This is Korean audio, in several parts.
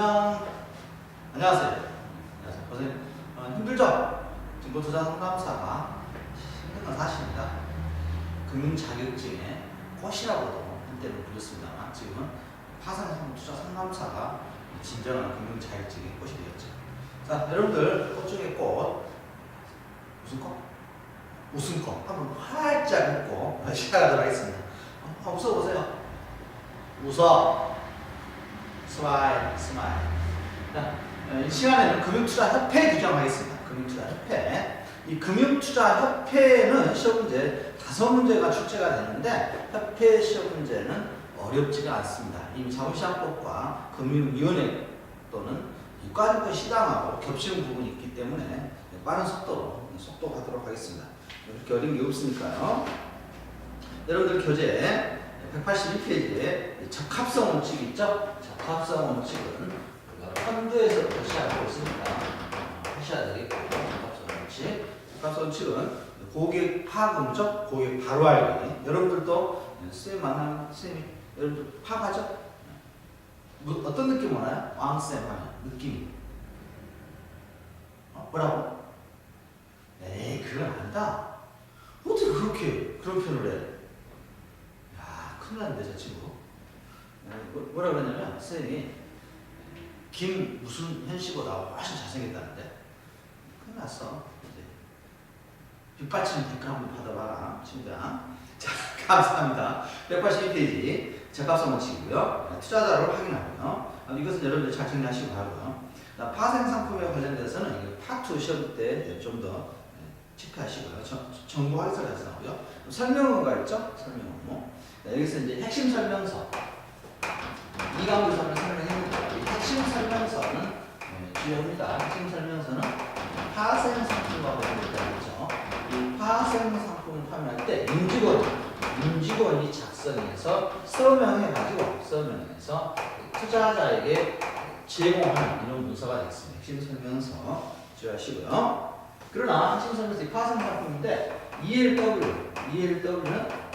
팀장 안녕하세요. 안녕하세요. 선생님 힘들죠? 증권투자 상담사가 힘든 건 사실입니다. 금융자격증의 꽃이라고도 한때는 불렸습니다만 지금은 파산상품투자 상담사가 진정한 금융자격증의 꽃이 되었죠. 자, 여러분들 꽃 중에 꽃 무슨 꽃? 웃음꽃 한번 활짝 웃고 시작하도록 하겠습니다. 한번 웃어보세요. 웃어. 스마일, 스마일. 자, 이 시간에는 금융투자협회 규정하겠습니다. 금융투자협회. 이 금융투자협회는 시험 문제 5문제가 출제가 되는데 협회 시험 문제는 어렵지가 않습니다. 이미 자본시장법과 금융위원회 또는 국가증권 시장하고 겹치는 부분이 있기 때문에 빠른 속도로 속도하도록 하겠습니다. 그렇게 어려운 게 없으니까요. 여러분들 교재 181페이지에 적합성 원칙이 있죠? 적합성 원칙은 펀드에서부터 시작하고 있습니다. 하셔야 되겠고, 적합성 원칙. 적합성 원칙은 고객 파악음적, 고객 바로 알기. 여러분들도 쌤 만나면 쌤이 여러분들 파악하죠? 어떤 느낌 오나요? 왕쌤 하면 느낌이. 뭐라고? 에이, 그건 아니다. 어떻게 그런 표현을 해? 큰일 났는데 저 친구 뭐라 그러냐면 선생님이 김 무슨 현씨보다 훨씬 잘생겼다는데 큰일 났어. 이제 빗받침 댓글 한번 받아봐라 친구야. 자, 감사합니다. 182페이지 적합성 원칙이고요. 투자자를 확인하고요. 이것은 여러분들 잘 정리하시고 하고요. 파생상품에 관련돼서는 파트 시험 때 좀 더 체크하시고요. 정보 확인서가 나오고요. 설명문가 있죠? 설명문. 여기서 이제 핵심 설명서 2강도 설명했는데 이 핵심 설명서는 주요합니다. 핵심 설명서는 파생 상품과 관련되어 있죠. 이 파생 상품을 판매할 때 임직원이 작성해서 서명해서 투자자에게 제공하는 이런 문서가 되겠습니다. 핵심 설명서 주의하시고요. 그러나 핵심 설명서 이 파생 상품인데 ELW는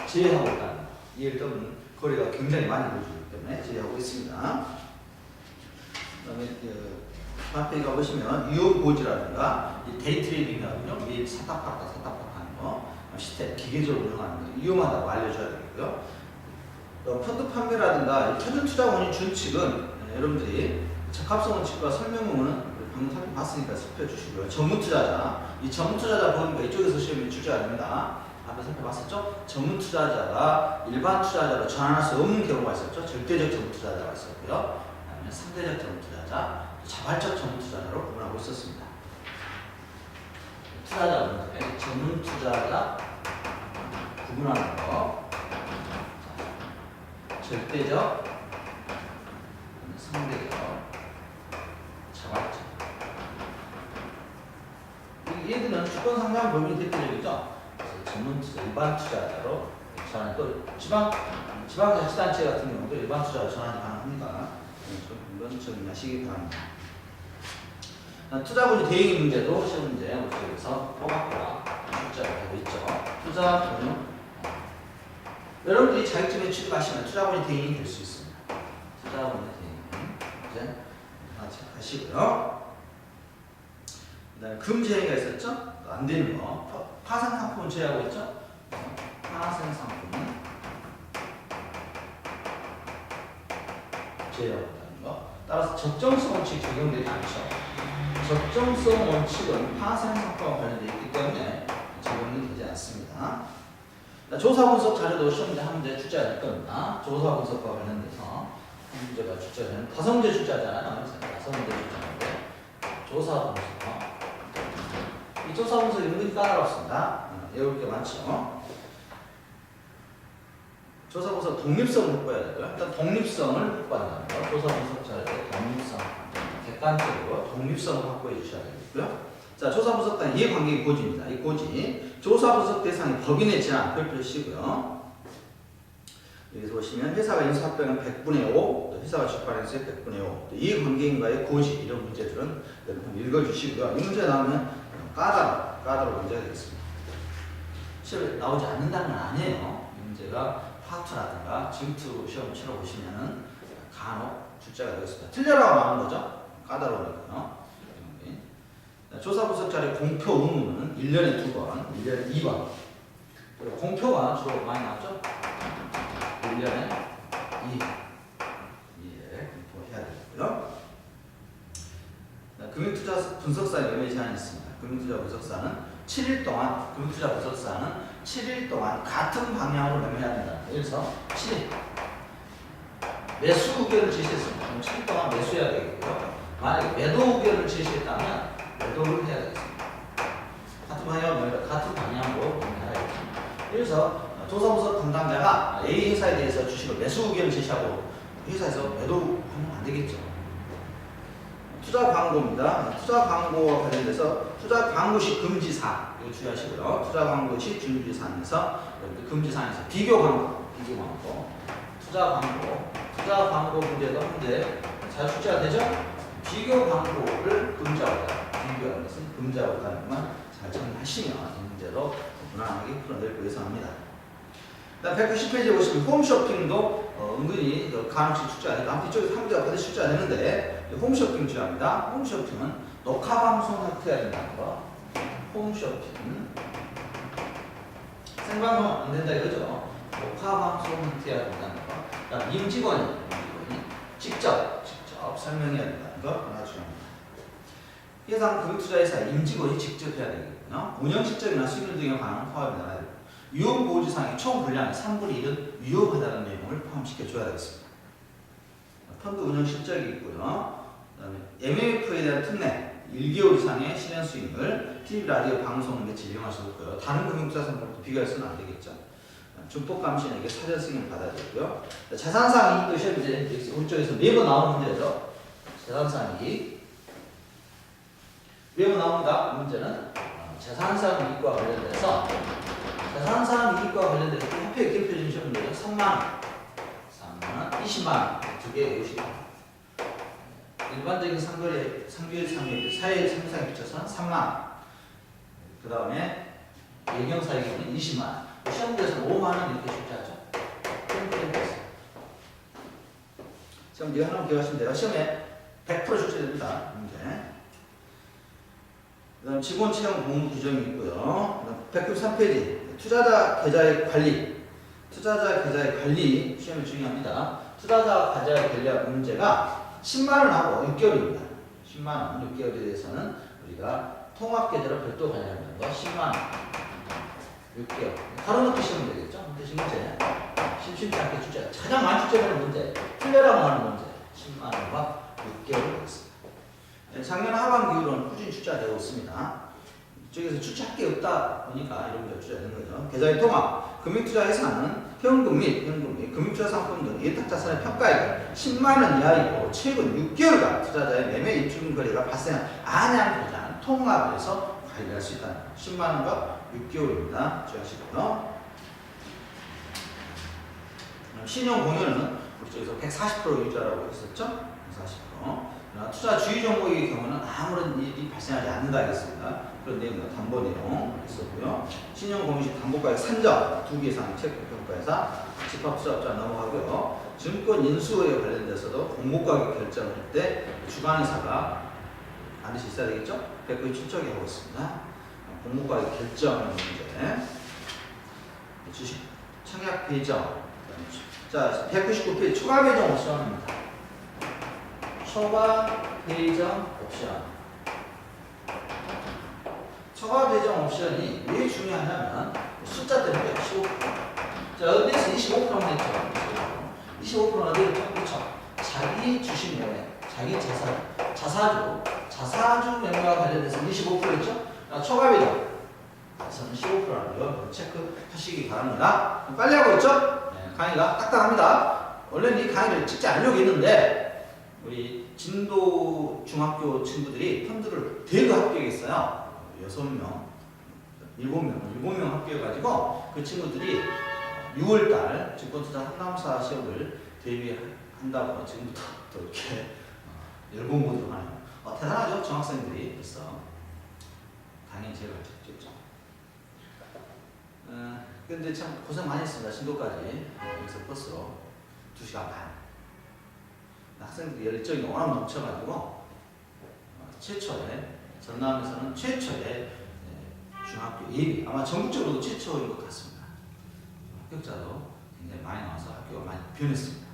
제외하고 있다. ELW는 거래가 굉장히 많이 이루어지기 때문에 제외하고 있습니다. 그 다음에 앞에 가보시면 유효고지라든가 데이트레이딩이라든가 매일 사탁팔탁 하는 거, 시스템 기계적으로 운영하는 거 위험하다고 알려줘야 되고요. 펀드 판매라든가 표준투자원인 준칙은 여러분들이 적합성 원칙과 설명문은 방금 살펴봤으니까 살펴주시고요. 전문투자자, 이 전문투자자 보니까 이쪽에서 시험이 출제가 됩니다. 앞에 살펴봤었죠? 전문투자자가 일반 투자자로 전환할 수 없는 경우가 있었죠? 절대적 전문투자자가 있었고요. 그다음에 상대적 전문투자자, 자발적 전문투자자로 구분하고 있었습니다. 투자자분들의 전문투자자 구분하는 거, 절대적, 상대적, 자발적. 얘들은 주권 상장 범위 대표적이죠? 전문투자, 일반 투자자로 전환, 또 지방자치단체 같은 경우도 일반 투자로 전환이 가능합니다. 이건 정리하시기 바랍니다. 투자본위 대행 문제도 시험 문제 여기서 또박또박 출제가 되고 있죠. 투자본위 여러분들이 자격증에 취득하시면 투자본위 대행이 될 수 있습니다. 투자본위 대행 이제 하나 체크하시고요. 그다음에 금제외가 있었죠? 안 되는 거. 파생상품은 제외하고 있죠? 파생상품은 제외하고 있다는 거. 따라서 적정성 원칙이 적용되지 않죠. 적정성 원칙은 파생상품과 관련되어 있기 때문에 적용이 되지 않습니다. 조사 분석 자료도 시험 문제 한 문제 출제가 될 겁니다. 조사 분석과 관련돼서 한 문제가 출제가 되는 5문제 출제하잖아요. 5문제 출제하는데 조사 분석. 이 조사 분석 은근히 까다롭습니다. 외울 게 많죠. 조사 분석 독립성을 확보해야 되고요. 일단 독립성을 확보한다는 거. 조사 분석 자료의 독립성, 객관적으로 독립성을 확보해 주셔야 되겠고요. 자, 조사 분석단 이해관계의 고지입니다. 이 고지, 조사 분석 대상이 법인의 제한, 별표시고요. 여기서 보시면 회사가 인수합병은 100분의 5, 또 회사가 출발해서 100분의 5, 또 이해관계인과의 고지, 이런 문제들은 여러분 읽어주시고요. 이 문제 나오면 까다로운 문제가 되겠습니다. 시험에 나오지 않는다는 건 아니에요. 이 문제가 파트라든가 징투 시험 치러보시면은 간혹 출제가 되겠습니다. 틀려라고 하는 거죠. 까다로우니까요. 조사 분석 자료 공표 의무는 1년에 2번, 1년에 2번. 그리고 공표가 주로 많이 나왔죠. 1년에 2. 예, 공표해야 되고요. 금융투자 분석사에 매매 제한이 있습니다. 금융투자 분석사는 7일 동안, 금융투자 분석사는 7일 동안 같은 방향으로 매매해야 된다. 그래서 7일. 매수 의견을 제시했습니다. 그럼 7일 동안 매수해야 되겠고요. 만약에 매도 의견을 제시했다면 매도를 해야 되겠습니다. 같은 방향으로 매매해야 되겠습니다. 그래서 조사분석 담당자가 A 회사에 대해서 주식을 매수 의견을 제시하고 회사에서 매도하면 안 되겠죠. 투자 광고입니다. 투자 광고와 관련돼서 투자 광고 시 금지 사항 이거 주의하시고요. 투자 광고 시 금지 사항에서 금지 사항에서 비교 광고, 투자 광고 문제 잘 숙제가 되죠? 비교 광고를 금지하고 있다. 비교하는 것은 금지하고 있다는 것만 잘 정리하시면 이 문제로 무난하게 풀어낼 거 예상합니다. 그다음 190페이지에 보시면 홈쇼핑도 은근히 간혹씩 출제가 되고 아무튼 이쪽에 3개가 반드시 출제가 되는데 홈쇼핑 주의합니다. 홈쇼핑은 녹화방송 형태가 된다는 거. 홈쇼핑 생방송 안 된다 이거죠. 녹화방송 형태가 된다는 거. 그다음 임직원이 직접 설명해야 된다는 거 하나 중요합니다. 해당 금융투자회사 임직원이 직접 해야 되겠군요. 운영 실적이나 수익률 등에 관한 파악이 나와야 되고 위험보호지상의 총 분량의 3분의 1은 위험하다는 내용을 포함시켜줘야 되겠습니다. 펀드 운영 실적이 있고요. 그다음에 MMF에 대한 특례, 1개월 이상의 실현 수익률, TV, 라디오, 방송 매체 이용할 수 없고요. 다른 금융투자 상품과 비교해서는 안 되겠죠. 준법감시인에게 사전 승인을 받아야 되고요. 자산상 이익도 시험 이제 오른쪽에서 매번 나오는 문제죠. 자산상 이익 매번 나옵니다. 문제는 자산상 이익과 관련돼서 자산상 이익과 관련돼서 화폐 기업표준 시험 문제는 3만원, 20만원 두 개 외우시고 일반적인 상거래, 상비율 상비, 사회 상상에 비춰서 3만원 그 다음에 예경사의 경우는 20만원 시험 문제에서는 5만원 이렇게 출제하죠. 시험 문제 하나 기억하시면 돼요. 시험에 100% 출제됩니다. 문제. 그 다음 직원 채용 공무 규정이 있고요. 193페이지 투자자 계좌의 관리 시험이 중요합니다. 투자자 계좌의 관리 문제가 10만원하고 6개월입니다. 10만원 6개월에 대해서는 우리가 통합계좌로 별도 관리하는 거 10만원 6개월 바로 넣기 시험 되겠죠? 대신 문제 심심치 않게 출제 가장 많이 출제되는 문제 틀려라고 하는 문제 10만원과 6개월이 되겠습니다. 작년 하반기로는 꾸준히 출제가 되고 있습니다. 이쪽에서 출제할 게 없다 보니까 이런 문제가 출제되는 거죠. 계좌의 통합, 금융투자회사는 현금 및 금융투자 상품 등 예탁자산의 평가액은 10만원 이하이고 최근 6개월간 투자자의 매매 입출금 거래가 발생한 안양계좌는 통합해서 관리할 수 있다는 거. 10만원과 6개월입니다. 주의하시고요. 신용공여는 우리 쪽에서 140% 유지하라고 했었죠? 140%. 투자 주의 종목의 경우는 아무런 일이 발생하지 않는다 하겠습니다. 그런 내용입니다. 담보 내용 있었고요. 신용공식 담보가액 산정 2개 이상 체크평가회사 집합투자업자 넘어가고요. 증권 인수에 관련돼서도 공모가격 결정할 때 주관이사가 반드시 있어야 되겠죠? 197쪽에 하고 있습니다. 공모가격 결정하는 문제 주식 청약 배정 자 199페이지 추가 배정 옵션입니다. 초과 배정 옵션. 초과 배정 옵션이 왜 중요하냐면 숫자 때문에 15%. 자, 어디에서 25%만 했죠? 25%는 어디를 그렇죠? 자기 주식 매매, 자기 자사주 매매와 관련해서 25%였죠? 초과 배정. 저는 15%라는 거 체크하시기 바랍니다. 빨리 하고 있죠? 네, 강의가 딱딱합니다. 원래는 이 강의를 찍지 않으려고 했는데 우리 진도 중학교 친구들이 펀드를 대거 합격했어요. 6명, 7명 합격해가지고 그 친구들이 6월달 증권투자 상담사 시험을 대비한다고 지금부터 또 이렇게 열공부를 하네요. 대단하죠? 중학생들이 벌써. 당연히 제가 찍죠. 근데 참 고생 많이 했습니다. 신도까지 여기서 버스로 2시간 반. 학생들이 열정이 워낙 넘쳐가지고 최초의 전남에서는 최초의 중학교 예비 아마 전국적으로도 최초인 것 같습니다. 합격자도 굉장히 많이 나와서 학교가 많이 변했습니다.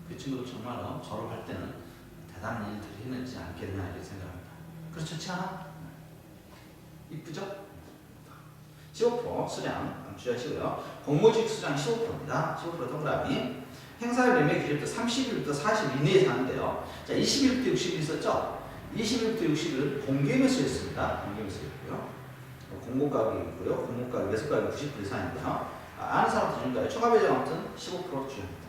그 친구도 정말로 졸업할 때는 대단한 일들을 해내지 않겠나 이렇게 생각합니다. 그렇지 않아? 이쁘죠? 15% 수량 주의하시고요. 공모직 수량 15%입니다. 15% 동그라미. 행사일 매매 기준부터 30일부터 40일 이내에 사는데요. 자, 20일부터 60일 있었죠? 20일부터 60일은 공개매수였습니다. 공개매수였고요. 공모가격이고요. 공모가격 매수가격 90% 이상이고요. 아는 사람부터 준다요. 초과 배정 아무튼 15% 주입니다.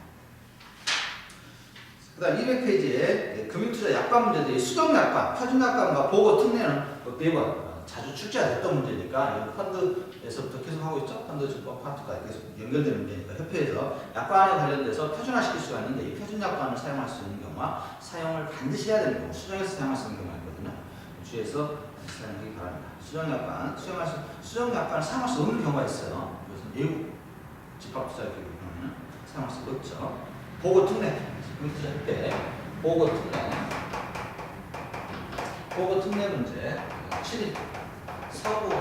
그 다음 200페이지에 금융투자 약관 문제들이 수정약관, 표준약관과 보고 특례는 매번 자주 출제가 됐던 문제니까 펀드에서부터 계속 하고 있죠. 펀드 증권 파트가 계속 연결되는 문제니까 협회에서 약관에 관련돼서 표준화시킬 수가 있는데 이 표준약관을 사용할 수 있는 경우와 사용을 반드시 해야 되는 경우, 수정해서 사용할 수 있는 경우가 있거든요. 주의해서 사용하기 바랍니다. 수정약관을 사용할 수 없는 경우가 있어요. 이것은 외국 집합투자기업 경우는 사용할 수 없죠. 보고특례, 금융투자협회 보고특례 문제 7일 사고가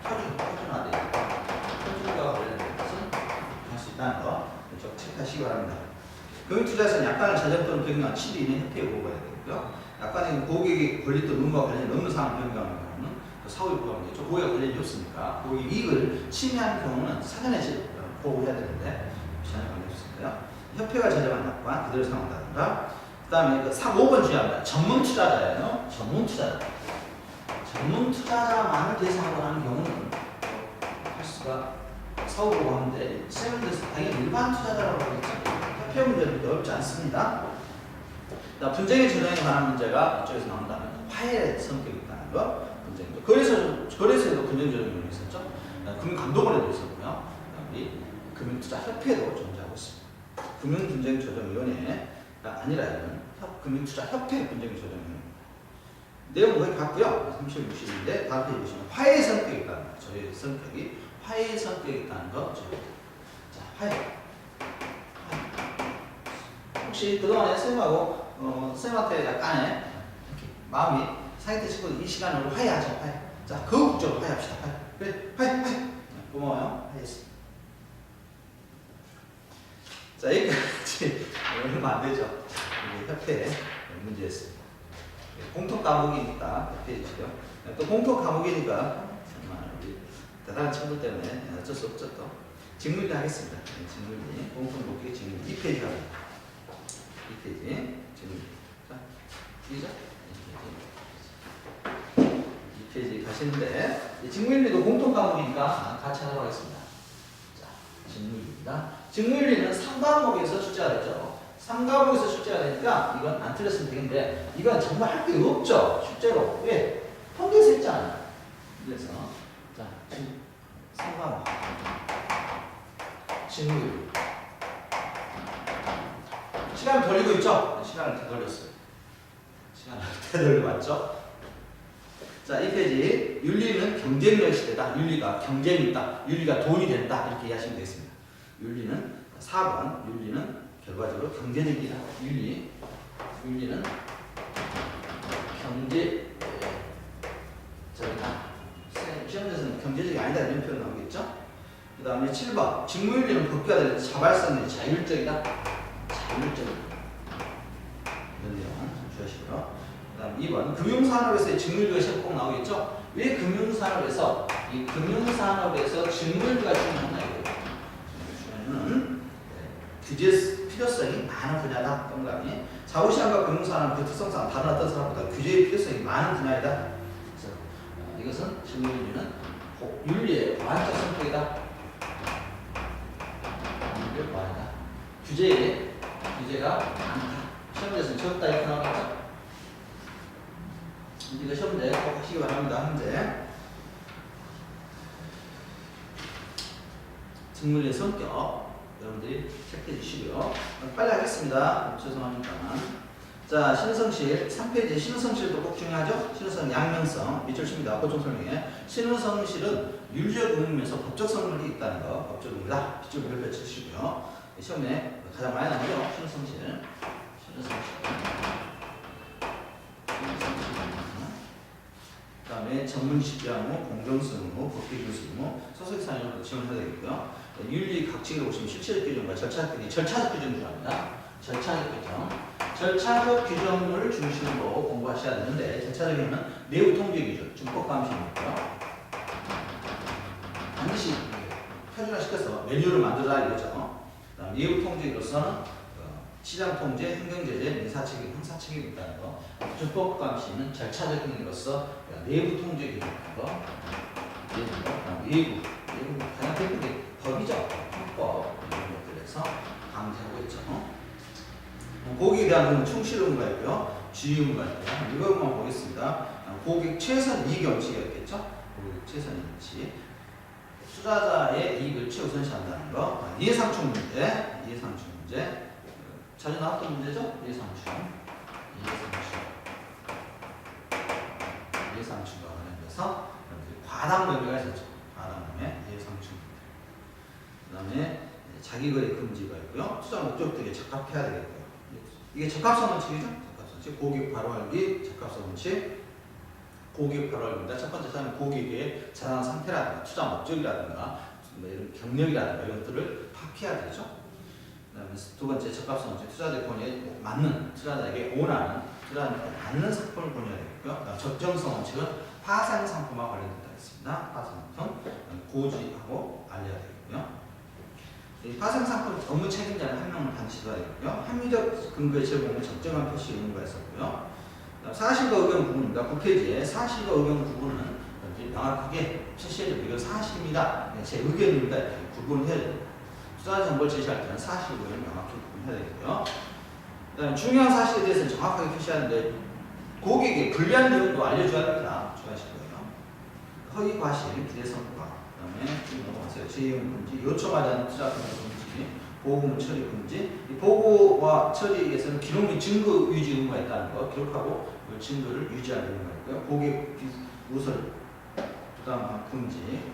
표준화되어 있고 표준과 관련된 것은 할 수 있다는 거 체크하시기 바랍니다. 금융투자에서는 약관을 자정 또는 변경한 7일 이내 협회에 보고해야 되고요. 약관에 고객이 권리또 의무와 관련이 없는 사항을 변경하는 경우는 사후에 보고하겠죠. 고객과 관련이 없으니까 고객 이익을 침해하는 경우는 사전에 보고해야 되는데 전혀 관계 없으니까요. 협회가 제정한 약관 그대로 사용한다든가. 그 다음에 5번 주의합니다. 전문 투자자예요. 전문 투자자만을 대상으로 하는 경우는 할 수가 사후 보고하는데 세면에서 당연히 일반 투자자라고 하겠죠. 협회 문제는 어렵지 않습니다. 분쟁의 조정에 관한 문제가 이쪽에서 나온다면 화해 성격이 있다는 거. 분쟁도 거래소에도 분쟁 조정이 있었죠. 금융감독원에도 있었고요. 우리 금융투자협회도 존재하고 있습니다. 금융분쟁조정위원회가 아니라 이건 금융투자협회 분쟁조정위원회. 내용 거의 같고요. 30, 60인데 다음 페이지 보시면 화해 성격이 있다는 거. 저희 성격이 화해 성격이 있다는 거. 자, 화해. 혹시 그동안에 선생님한테 약간의 마음이 상했던 친구들 이 시간으로 화해하자. 화해. 자, 그 목적으로 화해합시다. 화해. 그래, 화해. 고마워요. 화해했습니다. 자, 여기까지 얼마 안 되죠. 협회 문제였습니다. 공통 과목이니까 협회이고요. 또 공통 과목이니까 정말 우리 대단한 친구 때문에 어쩔 수 없죠. 또 직물리 하겠습니다. 직물리 공통 목표 직물리 2페이지 가면 2페이지 직물리. 자, 이죠? 2페이지 가시는데 직물리도 공통 과목이니까 같이 하도록 하겠습니다. 자, 직물리입니다. 직물리는 3과목에서 출제가 됐죠. 3과목에서 출제가 되니까 이건 안 틀렸으면 되겠는데 이건 정말 할 게 없죠. 실제로. 왜? 펀드에서 했잖아요. 그래서 자, 3과목 직물리 시간을 돌리고 있죠? 시간을 되돌렸어요. 시간을 되돌려봤죠? 자, 이 페이지 윤리는 경쟁력 시대다. 윤리가 경쟁이 있다. 윤리가 돈이 된다. 이렇게 이해하시면 되겠습니다. 윤리는 4번 윤리는 결과적으로 경제적이다. 윤리는 경제적이다. 시험에서는 경제적이 아니다 이런 표현 나오겠죠. 그 다음에 7번 직무윤리는 법규화된 자발성이 자율적이다. 자율적이다. 이런 내용 주시고요. 그 다음 2번 금융산업에서의 직무윤리가 시험 꼭 나오겠죠. 왜 금융산업에서 직무윤리가 중요하냐 이거예요. 중요한 규제 필요성이 많은 분야다. 동그라미. 자부시장과 금융산업 그 특성상 다른 어떤 사람보다 규제의 필요성이 많은 분야이다. 그래서 이것은 직무윤리는 윤리의 보완적 성격이다. 윤리의 보완이다. 규제가 많다. 시험에서는 적다 이렇게 나오겠죠. 이거 시험 문제 꼭 하시기 바랍니다. 현재 직무윤리의 성격 여러분들이 체크해 주시고요. 빨리 하겠습니다. 죄송합니다. 자, 신성실 3페이지 신성실도 꼭 중요하죠. 신성 양면성 밑줄 칩니다. 보충 설명에 신성실은 윤리적 의무면서 법적 성질이 있다는 거 법적 의무다. 밑줄 별표 치시고요. 시험에 가장 많이 나오죠. 신성실 그 다음에 전문직자무, 공정수무, 법기교수무, 소속사항으로 지원해야 되겠고요. 윤리 각칙을 보시면 실체적 규정과 절차적 규정 중요합니다. 절차적 규정. 절차적 규정을 중심으로 공부하셔야 되는데, 절차적 규정은 내부 통제 규정, 준법 감시이고요. 반드시 표준화시켜서 매뉴얼을 만들어라 이거죠. 그다음 내부 통제로서는 시장 통제, 행정 제재, 민사 책임, 형사 책임이 있다는 거. 준법 감시는 절차적 행위로서 내부 통제 규정인 거. 외부 가장 대표적인 게 법이죠. 헌법 이런 것들에서 강조하고 있죠. 고객에 대한 충실 의무가 있고요, 주의 의무가 있고요. 이것만 보겠습니다. 고객 최선 이익 원칙이 있겠죠. 고객 최선 이익 원칙. 투자자의 이익을 최우선시한다는 거. 이해상충 문제, 자주 나왔던 문제죠? 이해상충과 관련돼서 과당명예가 있었죠. 과당명예, 이해상충. 그 다음에 자기거래 금지가 있고요. 투자 목적들에 적합해야 되겠고요. 이게 적합성 원칙이죠? 적합성 원칙. 고객 바로알기, 적합성 원칙. 고객 바로알기입니다. 첫 번째 사람은 고객의 자산 상태라든가 투자 목적이라든가 이런 경력이라든가 이런 것들을 파악해야 되죠. 그다음에 두 번째 적합성 원칙. 투자자 권유에 맞는, 투자자에게 원하는, 투자자한테 맞는 상품을 권유해야 되고요. 그다음 적정성 원칙은 파생 상품과 관련된다 했습니다. 파생 상품 고지하고 알려야 되겠고요. 파생 상품 업무 책임자는 한 명을 반드시 둬야 되고요. 합리적 근거의 제공은 적정한 표시 의무가 있었고요. 사실과 의견 구분입니다. 9페이지에 사실과 의견 구분은 명확하게 표시해줍니다. 이건 사실입니다. 제 의견입니다. 이렇게 구분해야 됩니다. 투자 정보를 제시할 때는 사실 의견을 명확히 구분해야 되고요. 그다음에 중요한 사실에 대해서는 정확하게 표시하는데 고객에게 불리한 내용도 알려줘야 됩니다. 주의하실 거예요. 허위 과실, 기대 성과, 그다음에 넘어가세요. 재이용 금지, 요청하지 않는 투자 금지 금지, 보고문 처리 금지. 이 보고와 처리에서는 기록 및 증거 유지 의무가 있다는 거, 기록하고 그 증거를 유지하는 의무가 있고요. 고객 누설 부담 금지.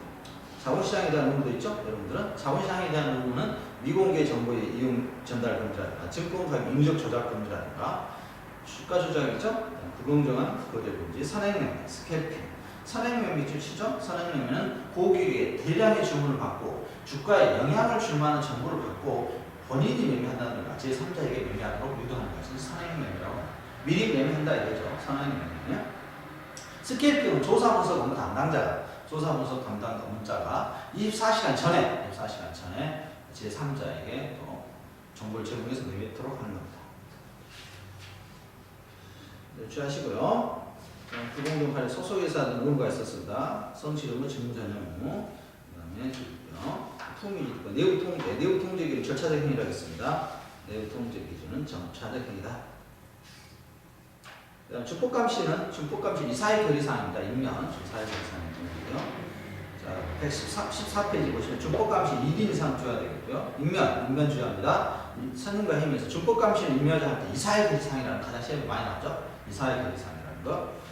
자본시장에 대한 의무도 있죠. 여러분들은 자본시장에 대한 의무는 미공개 정보의 이용 전달 금지라든가, 증권가격 인적 조작 금지라든가, 주가 조작이죠. 불공정한 거래 금지, 선행매매, 스캘핑. 선행매매 주시죠. 선행매매는 고객에게 대량의 주문을 받고 주가에 영향을 줄 만한 정보를 받고 본인이 매매한다는 거, 제3자에게 매매하도록 유도하는 것을 선행매매라고 합니다. 미리 매매한다 이거죠. 선행매매. 스캘핑은 조사분석 업무 담당자가, 조사분석 담당 업무자가 24시간 전에 제3자에게 또 정보를 제공해서 매매토록 하는 겁니다. 네, 주의하시고요. 불공정팔에 소속회사는 의무가 있었습니다. 성실 의무, 직무전형 의무, 그 다음에 품위, 내부 통제 기준 절차적 행위라고 했습니다. 내부 통제 기준은 절차적 행위다. 준법감시는 이사의 결의사항입니다. 임면, 이사의 결의사항이고요. 자, 14페이지 보시면 준법감시 1인 이상 줘야 되겠고요. 임면 주의합니다. 선임과 힘에서 준법감시는 임면을 할 때 이사의 결의사항이라는 가장 시험에 많이 나왔죠. 이사의 결의사항이라는 거.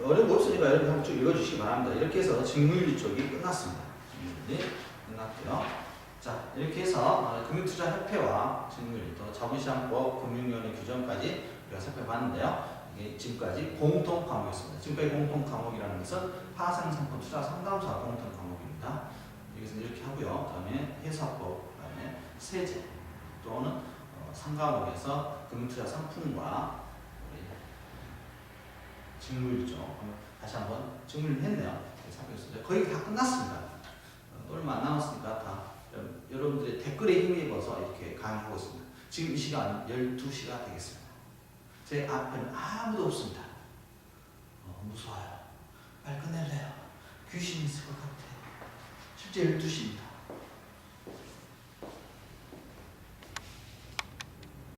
어려운 거 없으니까 여러분 한번 쭉 읽어주시기 바랍니다. 이렇게 해서 직무윤리 쪽이 끝났습니다. 직무윤리 끝났고요. 자, 이렇게 해서 금융투자협회와 직무윤리, 또 자본시장법, 금융위원회 규정까지 우리가 살펴봤는데요. 이게 지금까지 공통 과목이었습니다. 지금까지 공통 과목이라는 것은 파생상품 투자 상담사 공통 과목입니다. 여기서 이렇게 하고요. 그다음에 회사법, 그다음에 세제 또는 상과목에서 금융투자 상품과 직무윤리 쪽 다시 한번 직무윤리 했네요. 살펴봤습니다. 거의 다 끝났습니다. 얼마 안 남았으니까 다 여러분들의 댓글에 힘입어서 이렇게 강의하고 있습니다. 지금 이 시간 12시가 되겠습니다. 제 앞에는 아무도 없습니다. 무서워요. 빨리 끝낼래요. 귀신이 있을 것 같아요. 실제 12시입니다.